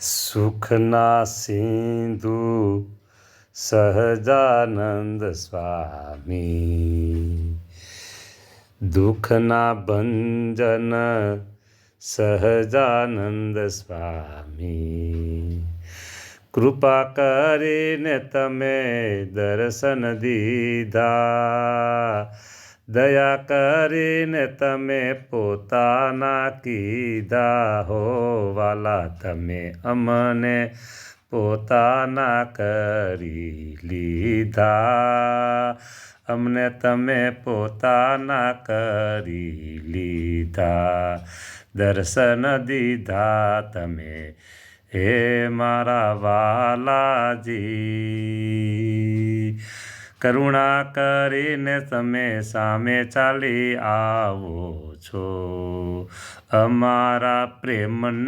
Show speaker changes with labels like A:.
A: સુખના સિંધુ સહજાનંદ સ્વામી, દુઃખના ભંજન સહજાનંદ સ્વામી. કૃપા કરીને તમે દર્શન દીધા, દયા કરીને તમે પોતાના કીધા. હો વાલા તમે અમને પોતાના કરી લીધા, અમને તમે પોતાના કરી લીધા. દર્શન દીધા તમે હે મારા વાલાજી, કરુણા કરીને તમે સામે ચાલી આવો છો. અમારા પ્રેમ